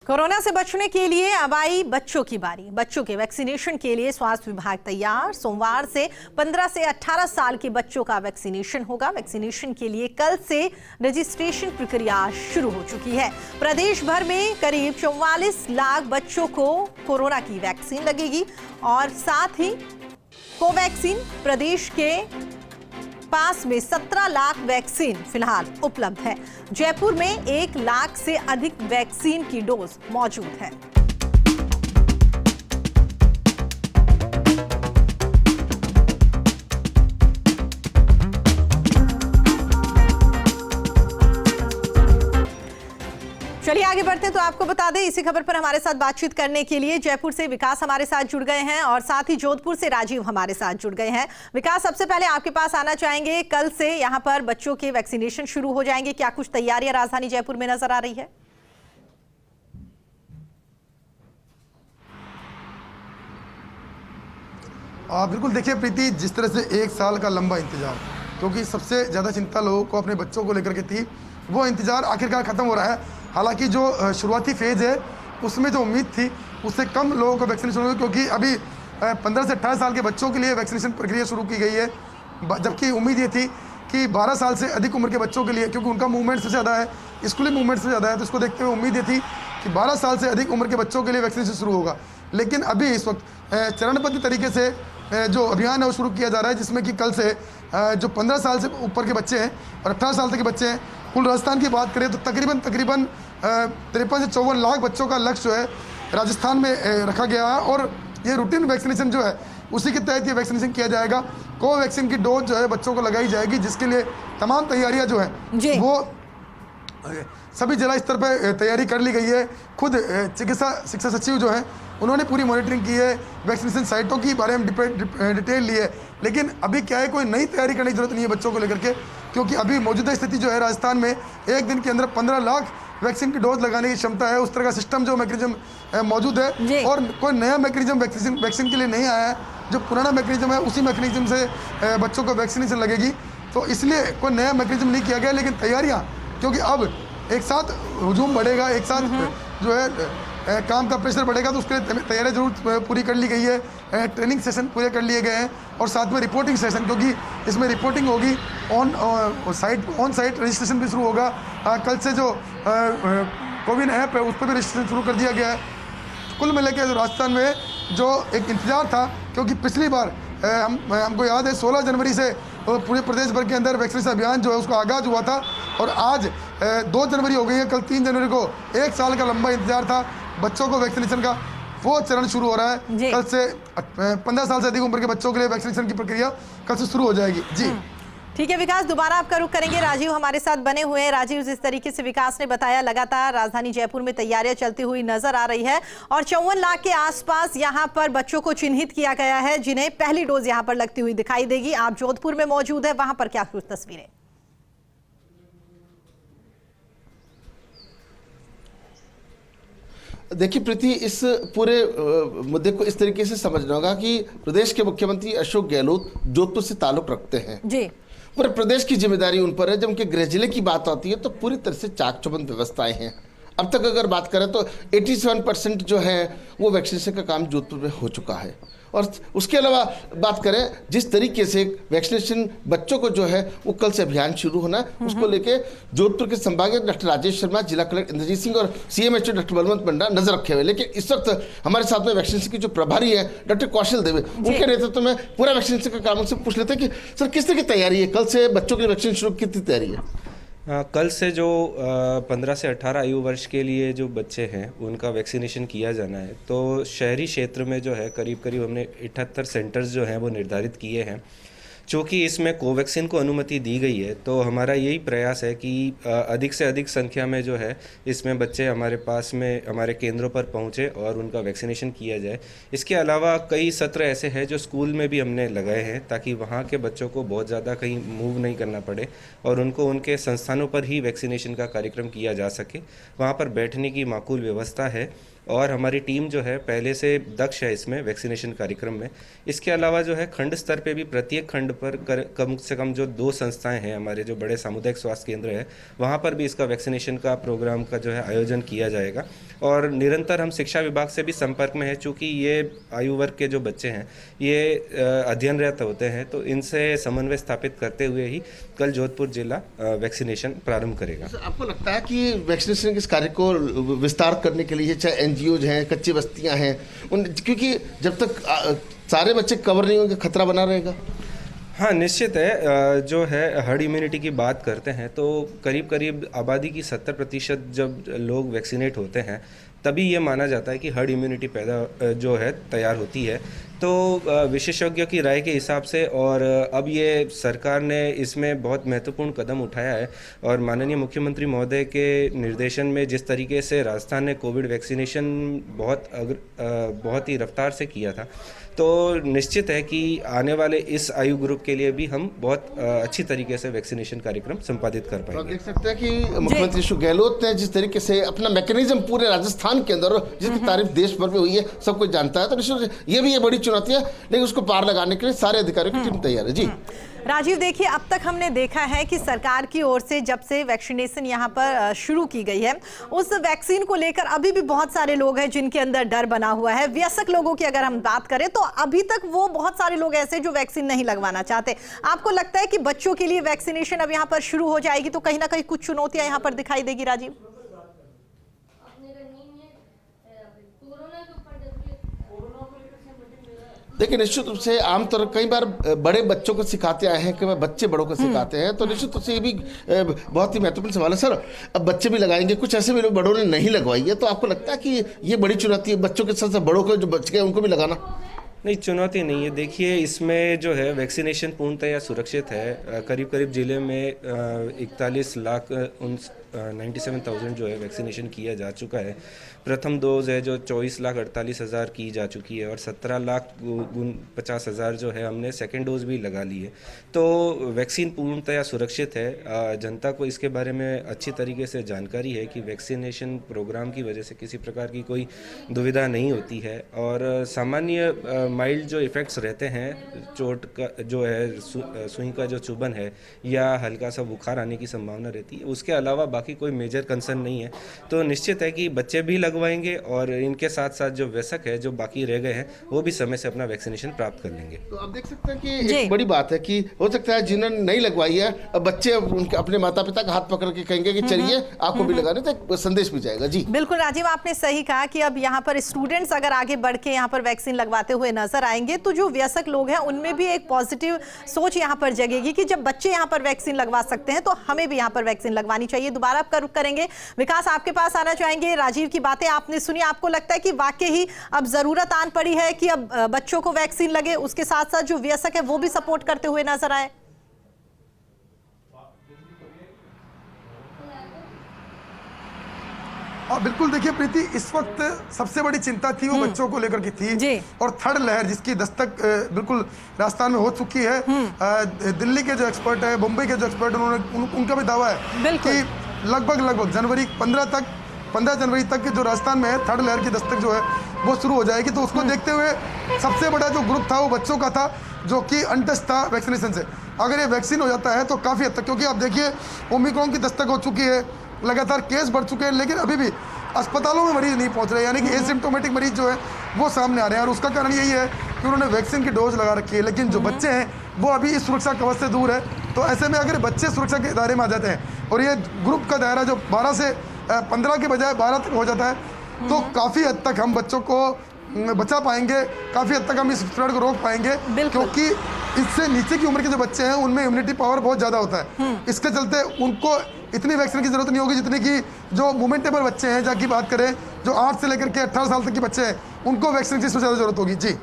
Corona से बचने के लिए अब आई बच्चों की बारी। बच्चों के वैक्सीनेशन के लिए स्वास्थ्य विभाग तैयार। सोमवार से 15 से 18 साल के बच्चों का वैक्सीनेशन होगा। वैक्सीनेशन के लिए कल से रजिस्ट्रेशन प्रक्रिया शुरू हो चुकी है। प्रदेश भर में करीब 44 लाख बच्चों को कोरोना की वैक्सीन लगेगी और साथ ही कोवैक्सीन प्रदेश के पास में 17 लाख वैक्सीन फिलहाल उपलब्ध है। जयपुर में 1 लाख से अधिक वैक्सीन की डोज मौजूद है। चलिए आगे बढ़ते हैं तो आपको बता दें, इसी खबर पर हमारे साथ बातचीत करने के लिए जयपुर से विकास हमारे साथ जुड़ गए हैं और साथ ही जोधपुर से राजीव हमारे साथ जुड़ गए हैं। विकास, सबसे पहले आपके पास आना चाहेंगे, कल से यहां पर बच्चों के वैक्सीनेशन शुरू हो जाएंगे, क्या कुछ तैयारियां राजधानी जयपुर में नजर आ रही है? बिल्कुल, देखिए प्रीति, जिस तरह से 1 साल का लंबा इंतजार, क्योंकि सबसे ज्यादा चिंता लोगों को अपने बच्चों को लेकर के थी, वो इंतजार आखिरकार खत्म हो रहा है। हालांकि जो शुरुआती फेज है उसमें जो उम्मीद थी उससे कम लोगों को वैक्सीनेशन हुई, क्योंकि अभी 15 से 18 साल के बच्चों के लिए वैक्सीनेशन प्रक्रिया शुरू की गई है, जबकि उम्मीद ये थी कि 12 साल से अधिक उम्र के बच्चों के लिए, क्योंकि उनका मूवमेंट सबसे ज़्यादा है, स्कूली मूवमेंट सबसे ज़्यादा है, तो इसको देखते हुए उम्मीद ये थी कि 12 साल से अधिक उम्र के बच्चों के लिए वैक्सीनेशन शुरू होगा। लेकिन अभी इस वक्त चरणबद्ध तरीके से जो अभियान है वो शुरू किया जा रहा है, जिसमें कि कल से जो 15 साल से ऊपर के बच्चे हैं और 18 साल तक के बच्चे हैं, कुल राजस्थान की बात करें तो तकरीबन 53 से 54 लाख बच्चों का लक्ष्य जो है राजस्थान में रखा गया है। और ये रूटीन वैक्सीनेशन जो है उसी के तहत ये वैक्सीनेशन किया जाएगा। कोवैक्सीन की डोज जो है बच्चों को लगाई जाएगी, जिसके लिए तमाम तैयारियां जो है वो सभी जिला स्तर पर तैयारी कर ली गई है। खुद चिकित्सा शिक्षा सचिव जो है उन्होंने पूरी मॉनिटरिंग की है, वैक्सीनेशन साइटों की बारे में डिटेल ली है। लेकिन अभी क्या है, कोई नई तैयारी करने की जरूरत नहीं है बच्चों को लेकर के, क्योंकि अभी मौजूदा स्थिति जो है राजस्थान में एक दिन के अंदर 15 लाख वैक्सीन की डोज लगाने की क्षमता है। उस तरह का सिस्टम जो मैकेनिज्म मौजूद है और कोई नया मैकेनिज्म वैक्सीन के लिए नहीं आया है। जो पुराना मैकेनिज्म है उसी मैकेनिज्म से बच्चों को वैक्सीनेशन लगेगी, तो इसलिए कोई नया मैकेनिज्म नहीं किया गया। लेकिन तैयारियाँ, क्योंकि अब एक साथ हुजूम बढ़ेगा, एक साथ जो है काम का प्रेशर बढ़ेगा, तो उसके लिए तैयारी जरूर पूरी कर ली गई है। ट्रेनिंग सेशन पूरे कर लिए गए हैं और साथ में रिपोर्टिंग सेशन, क्योंकि इसमें रिपोर्टिंग होगी, ऑन साइट रजिस्ट्रेशन भी शुरू होगा। कल से जो कोविन ऐप है उस पर भी रजिस्ट्रेशन शुरू कर दिया गया है। कुल मिलाकर राजस्थान में जो एक इंतजार था, क्योंकि पिछली बार हमको याद है 16 जनवरी से पूरे प्रदेश भर के अंदर वैक्सीनेशन अभियान जो है उसका आगाज हुआ था और आज 2 जनवरी हो गई है। कल 3 जनवरी को 1 साल का लंबा इंतजार था बच्चों को वैक्सीनेशन का, वो चरण शुरू हो रहा है। कल से 15 साल से अधिक उम्र के बच्चों के लिए वैक्सीनेशन की प्रक्रिया कल से शुरू हो जाएगी। जी ठीक है विकास, दोबारा आपका रुख करेंगे। राजीव हमारे साथ बने हुए हैं। राजीव, जिस तरीके से विकास ने बताया, लगातार राजधानी जयपुर में तैयारियां चलती हुई नजर आ रही है और 54 लाख के आसपास यहां पर बच्चों को चिन्हित किया गया है जिन्हें पहली डोज यहां पर लगती हुई दिखाई देगी। आप जोधपुर में मौजूद है, वहां पर क्या कुछ तस्वीरें? देखिए प्रीति, इस पूरे मुद्दे को इस तरीके से समझना होगा कि प्रदेश के मुख्यमंत्री अशोक गहलोत जोधपुर से ताल्लुक रखते हैं जी। पूरे प्रदेश की जिम्मेदारी उन पर है। जब उनके गृह जिले की बात आती है तो पूरी तरह से चाक चौबंद व्यवस्थाएं हैं। अब तक अगर बात करें तो 87% जो है वो वैक्सीनेशन का काम जोधपुर में हो चुका है। और उसके अलावा बात करें जिस तरीके से वैक्सीनेशन बच्चों को जो है वो कल से अभियान शुरू होना है, उसको लेके जोधपुर के संभागीय डॉक्टर राजेश शर्मा, जिला कलेक्टर इंद्रजीत सिंह और CMHO डॉक्टर बलवंत पंडा नजर रखे हुए। लेकिन इस वक्त हमारे साथ में वैक्सीनेशन की जो प्रभारी है डॉक्टर कौशल देवे, उनके नेतृत्व में पूरा वैक्सीनेशन का काम उनसे पूछ लेते हैं कि सर किस तरह की तैयारी है, कल से बच्चों की वैक्सीन शुरू कितनी तैयारी है? कल से जो 15 से 18 आयु वर्ष के लिए जो बच्चे हैं उनका वैक्सीनेशन किया जाना है, तो शहरी क्षेत्र में जो है करीब करीब हमने 78 सेंटर्स जो हैं वो निर्धारित किए हैं। चूँकि इसमें कोवैक्सीन को अनुमति दी गई है तो हमारा यही प्रयास है कि अधिक से अधिक संख्या में जो है इसमें बच्चे हमारे पास में हमारे केंद्रों पर पहुँचे और उनका वैक्सीनेशन किया जाए। इसके अलावा कई सत्र ऐसे हैं जो स्कूल में भी हमने लगाए हैं ताकि वहाँ के बच्चों को बहुत ज़्यादा कहीं मूव नहीं करना पड़े और उनको उनके संस्थानों पर ही वैक्सीनेशन का कार्यक्रम किया जा सके। वहाँ पर बैठने की माकूल व्यवस्था है और हमारी टीम जो है पहले से दक्ष है इसमें वैक्सीनेशन कार्यक्रम में। इसके अलावा जो है खंड स्तर पे भी प्रत्येक खंड पर कम से कम जो 2 संस्थाएं हैं, हमारे जो बड़े सामुदायिक स्वास्थ्य केंद्र है, वहाँ पर भी इसका वैक्सीनेशन का प्रोग्राम का जो है आयोजन किया जाएगा। और निरंतर हम शिक्षा विभाग से भी संपर्क में है, चूँकि ये आयु वर्ग के जो बच्चे हैं ये अध्ययनरत होते हैं, तो इनसे समन्वय स्थापित करते हुए ही कल जोधपुर जिला वैक्सीनेशन प्रारंभ करेगा। आपको लगता है कि वैक्सीनेशन के इस कार्य को विस्तार करने के लिए चाहे एनजीओज हैं, कच्ची बस्तियां हैं, क्योंकि जब तक सारे बच्चे कवर नहीं होंगे खतरा बना रहेगा? हाँ, निश्चित है। जो है हर्ड इम्यूनिटी की बात करते हैं तो करीब करीब आबादी की 70% जब लोग वैक्सीनेट होते हैं तभी ये माना जाता है कि हर्ड इम्यूनिटी पैदा जो है तैयार होती है। तो विशेषज्ञों की राय के हिसाब से और अब ये सरकार ने इसमें बहुत महत्वपूर्ण कदम उठाया है और माननीय मुख्यमंत्री महोदय के निर्देशन में जिस तरीके से राजस्थान ने कोविड वैक्सीनेशन बहुत ही रफ्तार से किया था, तो निश्चित है कि आने वाले इस आयु ग्रुप के लिए भी हम बहुत अच्छी तरीके से वैक्सीनेशन कार्यक्रम संपादित कर पाएंगे। तो देख सकते हैं कि मुख्यमंत्री अशोक गहलोत ने जिस तरीके से अपना मैकेनिज्म पूरे राजस्थान के अंदर, जिसकी तारीफ देश भर में हुई है, सब कुछ जानता है, तो निश्चित ये भी ये बड़ी चुनौती है, लेकिन उसको पार लगाने के लिए सारे अधिकारियों की टीम तैयार है। जी राजीव, देखिए अब तक हमने देखा है कि सरकार की ओर से जब से वैक्सीनेशन यहाँ पर शुरू की गई है, उस वैक्सीन को लेकर अभी भी बहुत सारे लोग हैं जिनके अंदर डर बना हुआ है। वयस्क लोगों की अगर हम बात करें तो अभी तक वो बहुत सारे लोग ऐसे जो वैक्सीन नहीं लगवाना चाहते। आपको लगता है कि बच्चों के लिए वैक्सीनेशन अब यहाँ पर शुरू हो जाएगी तो कहीं ना कहीं कुछ चुनौतियां यहाँ पर दिखाई देगी? राजीव, देखिए निश्चित रूप से आमतौर कई बार बड़े बच्चों को सिखाते आए हैं कि बच्चे बड़ों को सिखाते हैं, तो निश्चित रूप से ये भी बहुत ही महत्वपूर्ण सवाल है। सर, अब बच्चे भी लगाएंगे, कुछ ऐसे भी लोग बड़ों ने नहीं लगवाई है, तो आपको लगता है कि ये बड़ी चुनौती है बच्चों के साथ साथ बड़ों को जो बच गए उनको भी लगाना? नहीं, चुनौती नहीं है। देखिए इसमें जो है वैक्सीनेशन पूर्णतया सुरक्षित है। करीब करीब जिले में 97,97,000 जो है वैक्सीनेशन किया जा चुका है। प्रथम डोज है जो 24,48,000 की जा चुकी है और 17,50,000 जो है हमने सेकेंड डोज भी लगा ली है। तो वैक्सीन पूर्णतया सुरक्षित है। जनता को इसके बारे में अच्छी तरीके से जानकारी है कि वैक्सीनेशन प्रोग्राम की वजह से किसी प्रकार की कोई दुविधा नहीं होती है और सामान्य माइल्ड जो इफ़ेक्ट्स रहते हैं, चोट का जो है, सुई का जो चुभन है या हल्का सा बुखार आने की संभावना रहती है, उसके अलावा बाकी कोई मेजर कंसर्न नहीं है। तो निश्चित है कि बच्चे भी लगवाएंगे और इनके साथ साथ जो वयस्क है, जो बाकी रह गए हैं, वो भी समय से अपना वैक्सीनेशन प्राप्त कर लेंगे। तो आप देख सकते हैं कि एक बड़ी बात है कि हो सकता है जिन्होंने नहीं लगवाई है अब बच्चे उनके अपने माता पिता का हाथ पकड़ के कहेंगे कि चलिए आपको भी लगाने, तो एक संदेश भी जाएगा। जी बिल्कुल राजीव, आपने सही कहा कि अब यहाँ पर स्टूडेंट्स अगर आगे बढ़ के यहाँ पर वैक्सीन लगवाते हुए नजर आएंगे तो जो वयस्क लोग हैं उनमें भी एक पॉजिटिव सोच यहाँ पर जगेगी कि जब बच्चे यहाँ पर वैक्सीन लगवा सकते हैं तो हमें भी यहाँ पर वैक्सीन लगवानी चाहिए। दोबारा आपका रुख करेंगे, विकास आपके पास आना चाहेंगे। राजीव की बातें आपने सुनी, आपको लगता है कि वाकई ही अब जरूरत आन पड़ी है कि अब बच्चों को वैक्सीन लगे, उसके साथ साथ जो वयस्क है वो भी सपोर्ट करते हुए नजर आए? बिल्कुल, देखिए प्रीति, इस वक्त सबसे बड़ी चिंता थी वो बच्चों को लेकर की थी और थर्ड लहर जिसकी दस्तक बिल्कुल राजस्थान में हो चुकी है। दिल्ली के जो एक्सपर्ट है, मुंबई के जो एक्सपर्ट है, उनका भी दावा है कि लगभग जनवरी 15 जनवरी तक जो राजस्थान में है थर्ड लहर की दस्तक जो है वो शुरू हो जाएगी। तो उसको देखते हुए सबसे बड़ा जो ग्रुप था वो बच्चों का था जो कि अनटच था वैक्सीनेशन से। अगर ये वैक्सीन हो जाता है तो काफ़ी हद तक, क्योंकि आप देखिए ओमिक्रॉन की दस्तक हो चुकी है, लगातार केस बढ़ चुके हैं, लेकिन अभी भी अस्पतालों में मरीज नहीं पहुंच रहे, यानी कि एसिम्प्टोमेटिक मरीज जो है वो सामने आ रहे हैं। और उसका कारण यही है कि उन्होंने वैक्सीन की डोज लगा रखी है, लेकिन जो बच्चे हैं वो अभी इस सुरक्षा कवच से दूर है। तो ऐसे में अगर बच्चे सुरक्षा के दायरे में आ जाते हैं और ये ग्रुप का दायरा जो 12 से 15 के बजाय 12 तक हो जाता है, तो काफ़ी हद तक हम बच्चों को बचा पाएंगे, काफ़ी हद तक हम इस स्प्रेड को रोक पाएंगे, क्योंकि इससे नीचे की उम्र के जो बच्चे हैं उनमें इम्यूनिटी पावर बहुत ज़्यादा होता है। इसके चलते उनको इतनी वैक्सीन की जरूरत नहीं होगी जितनी कि जो मोमेंटेबल बच्चे हैं, जबकि बात करें जो 8 से लेकर के 18 साल तक के बच्चे हैं, उनको वैक्सीन की सबसे ज़्यादा जरूरत होगी। जी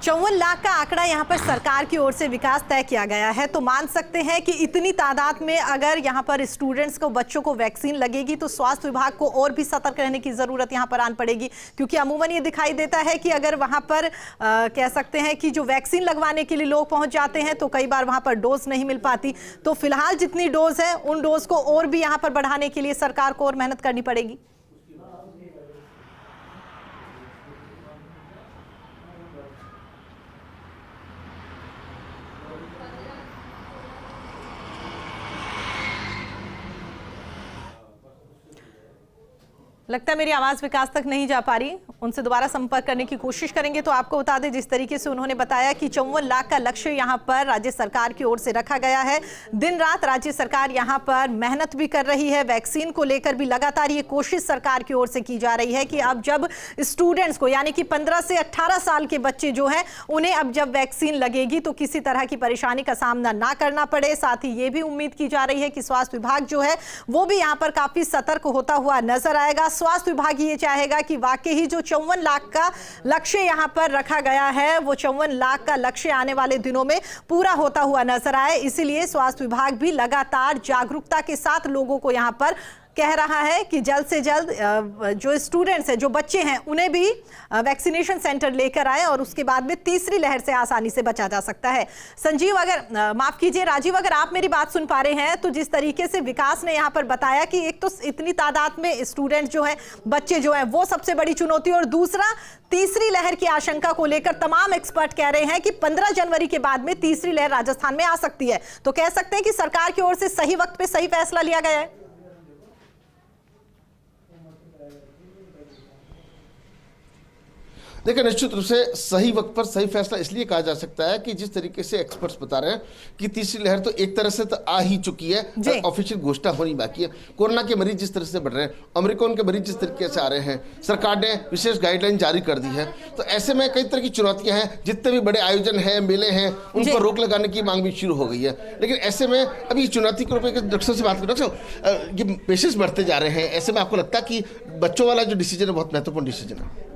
54 लाख का आंकड़ा यहाँ पर सरकार की ओर से विकास तय किया गया है, तो मान सकते हैं कि इतनी तादाद में अगर यहाँ पर स्टूडेंट्स को, बच्चों को वैक्सीन लगेगी तो स्वास्थ्य विभाग को और भी सतर्क रहने की जरूरत यहाँ पर आन पड़ेगी, क्योंकि अमूमन ये दिखाई देता है कि अगर वहाँ पर कह सकते हैं कि जो वैक्सीन लगवाने के लिए लोग पहुँच जाते हैं तो कई बार वहाँ पर डोज नहीं मिल पाती। तो फिलहाल जितनी डोज है उन डोज को और भी यहाँ पर बढ़ाने के लिए सरकार को और मेहनत करनी पड़ेगी। लगता है मेरी आवाज विकास तक नहीं जा पा रही, उनसे दोबारा संपर्क करने की कोशिश करेंगे। तो आपको बता दें, जिस तरीके से उन्होंने बताया कि 54 लाख का लक्ष्य यहां पर राज्य सरकार की ओर से रखा गया है। दिन रात राज्य सरकार यहां पर मेहनत भी कर रही है, वैक्सीन को लेकर भी लगातार ये कोशिश सरकार की ओर से की जा रही है कि अब जब स्टूडेंट्स को, यानी कि 15 से 18 साल के बच्चे जो हैं, उन्हें अब जब वैक्सीन लगेगी तो किसी तरह की परेशानी का सामना ना करना पड़े। साथ ही ये भी उम्मीद की जा रही है कि स्वास्थ्य विभाग जो है वो भी यहां पर काफी सतर्क होता हुआ नजर आएगा। स्वास्थ्य विभाग ये चाहेगा कि वाकई ही जो 54 लाख का लक्ष्य यहां पर रखा गया है, वो 54 लाख का लक्ष्य आने वाले दिनों में पूरा होता हुआ नजर आए। इसीलिए स्वास्थ्य विभाग भी लगातार जागरूकता के साथ लोगों को यहां पर कह रहा है कि जल्द से जल्द जो स्टूडेंट्स हैं, जो बच्चे हैं, उन्हें भी वैक्सीनेशन सेंटर लेकर आए और उसके बाद में तीसरी लहर से आसानी से बचा जा सकता है। संजीव, अगर माफ कीजिए राजीव, अगर आप मेरी बात सुन पा रहे हैं तो जिस तरीके से विकास ने यहाँ पर बताया कि एक तो इतनी तादाद में स्टूडेंट जो है, बच्चे जो हैं, वो सबसे बड़ी चुनौती, और दूसरा तीसरी लहर की आशंका को लेकर तमाम एक्सपर्ट कह रहे हैं कि 15 जनवरी के बाद में तीसरी लहर राजस्थान में आ सकती है। तो कह सकते हैं कि सरकार की ओर से सही वक्त पे सही फैसला लिया गया है। देखिए, निश्चित रूप से सही वक्त पर सही फैसला इसलिए कहा जा सकता है कि जिस तरीके से एक्सपर्ट्स बता रहे हैं कि तीसरी लहर तो एक तरह से तो आ ही चुकी है, ऑफिशियल घोषणा होनी बाकी है। कोरोना के मरीज जिस तरह से बढ़ रहे हैं, ओमिक्रॉन के मरीज जिस तरीके से आ रहे हैं, सरकार ने विशेष गाइडलाइन जारी कर दी है। तो ऐसे में कई तरह की चुनौतियां हैं। जितने भी बड़े आयोजन हैं, मेले हैं, उन पर रोक लगाने की मांग भी शुरू हो गई है। लेकिन ऐसे में अभी चुनौती के रूप में डॉक्टर से बात करें, ये पेशेंट्स बढ़ते जा रहे हैं। ऐसे में आपको लगता है कि बच्चों वाला जो डिसीजन है बहुत महत्वपूर्ण डिसीजन है?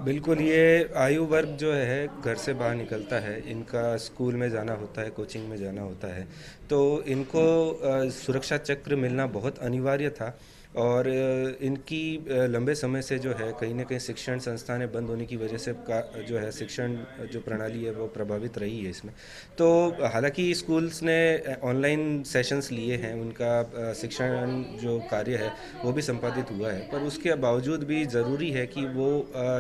बिल्कुल, ये आयु वर्ग जो है घर से बाहर निकलता है, इनका स्कूल में जाना होता है, कोचिंग में जाना होता है, तो इनको सुरक्षा चक्र मिलना बहुत अनिवार्य था। और इनकी लंबे समय से जो है कहीं ना कहीं शिक्षण संस्थानें बंद होने की वजह से जो है शिक्षण जो प्रणाली है वो प्रभावित रही है इसमें। तो हालांकि स्कूल्स ने ऑनलाइन सेशंस लिए हैं, उनका शिक्षण जो कार्य है वो भी संपादित हुआ है, पर उसके बावजूद भी ज़रूरी है कि वो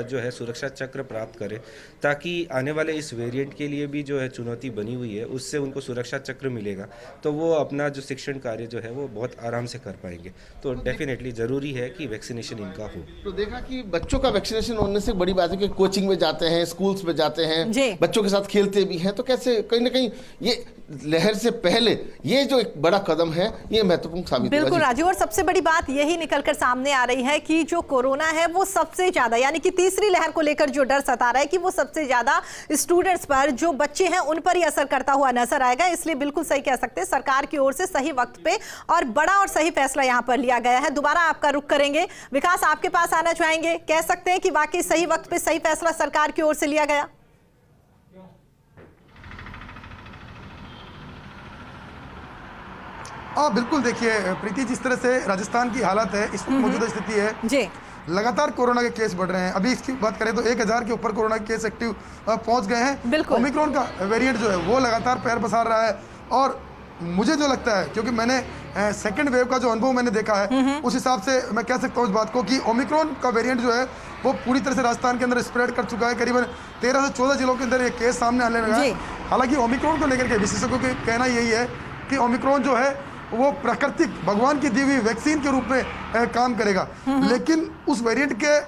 जो है सुरक्षा चक्र प्राप्त करें, ताकि आने वाले इस वेरिएंट के लिए भी जो है चुनौती बनी हुई है, उससे उनको सुरक्षा चक्र मिलेगा तो वो अपना जो शिक्षण कार्य जो है वो बहुत आराम से कर पाएंगे। तो डेफिनेटली ज़रूरी है कि वैक्सीनेशन इनका हो। तो देखा कि बच्चों का वैक्सीनेशन होने से बड़ी बात है कि कोचिंग में जाते हैं, स्कूल्स में जाते हैं, बच्चों के साथ खेलते भी हैं, तो कैसे कहीं ना कहीं ये लहर से पहले ये जो एक बड़ा कदम है ये महत्वपूर्ण साबित होगा। बिल्कुल राजीव, और सबसे बड़ी बात यही निकलकर सामने आ रही है कि जो कोरोना है वो सबसे ज्यादा, यानी कि तीसरी लहर को लेकर जो डर सता रहा है कि वो सबसे ज्यादा स्टूडेंट्स पर, जो बच्चे हैं, उन पर ही असर करता हुआ नजर आएगा। इसलिए बिल्कुल सही कह सकते हैं, सरकार की ओर से सही वक्त पे और बड़ा और सही फैसला यहां पर लिया गया है। दोबारा आपका रुख करेंगे, विकास आपके पास आना चाहेंगे, कह सकते हैं कि वाकई सही वक्त पे सही फैसला सरकार की ओर से लिया गया? हाँ बिल्कुल, देखिए प्रीति, जिस तरह से राजस्थान की हालत है, इस मौजूदा स्थिति है जी, लगातार कोरोना के केस बढ़ रहे हैं। अभी इसकी बात करें तो 1000 के ऊपर कोरोना के केस एक्टिव पहुंच गए हैं। ओमिक्रॉन का वेरिएंट जो है वो लगातार पैर पसार रहा है। और मुझे जो लगता है, क्योंकि मैंने सेकंड वेव का जो अनुभव मैंने देखा है, उस हिसाब से मैं कह सकता हूँ इस बात को कि ओमिक्रॉन का वेरिएंट जो है वो पूरी तरह से राजस्थान के अंदर स्प्रेड कर चुका है। करीबन 13 से 14 जिलों के अंदर ये केस सामने आने लगा है। हालांकि ओमिक्रॉन को लेकर के विशेषज्ञों का कहना यही है कि ओमिक्रॉन जो है वो प्राकृतिक भगवान की दी हुई वैक्सीन के रूप में काम करेगा। लेकिन उस वेरिएंट के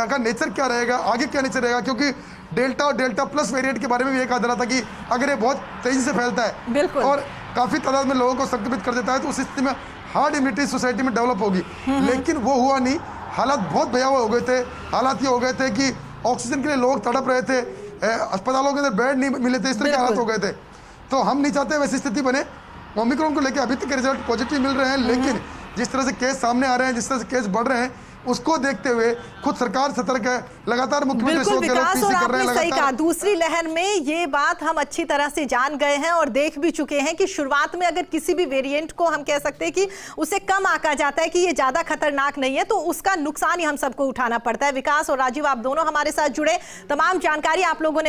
का नेचर क्या रहेगा, आगे क्या नेचर रहेगा, क्योंकि डेल्टा और डेल्टा प्लस वेरिएंट के बारे में भी ये कहा जा रहा था कि अगर ये बहुत तेजी से फैलता है और काफी तादाद में लोगों को संक्रमित कर देता है तो उस स्थिति में हार्ड इम्यूनिटी सोसाइटी में डेवलप होगी। लेकिन वो हुआ नहीं। हालात बहुत भयावह हो गए थे। हालात ये हो गए थे कि ऑक्सीजन के लिए लोग तड़प रहे थे, अस्पतालों के अंदर बेड नहीं मिले थे, इस तरह के हालात हो गए थे। तो हम नहीं चाहते वैसी स्थिति बने। ओमिक्रॉन को लेकर अभी तक रिजल्ट पॉजिटिव मिल रहे हैं, लेकिन जिस तरह से केस सामने आ रहे हैं, जिस तरह से केस बढ़ रहे हैं, उसको देखते हुए खुद सरकार सतर्क है। लगातार मुख्यमंत्री बिल्कुल विकास, और आपने सही कहा, दूसरी लहर में ये बात हम अच्छी तरह से जान गए हैं और देख भी चुके हैं कि शुरुआत में अगर किसी भी वेरिएंट को हम कह सकते हैं कि उसे कम आंका जाता है कि ये ज्यादा खतरनाक नहीं है, तो उसका नुकसान ही हम सबको उठाना पड़ता है। विकास और राजीव, आप दोनों हमारे साथ जुड़े, तमाम जानकारी आप लोगों ने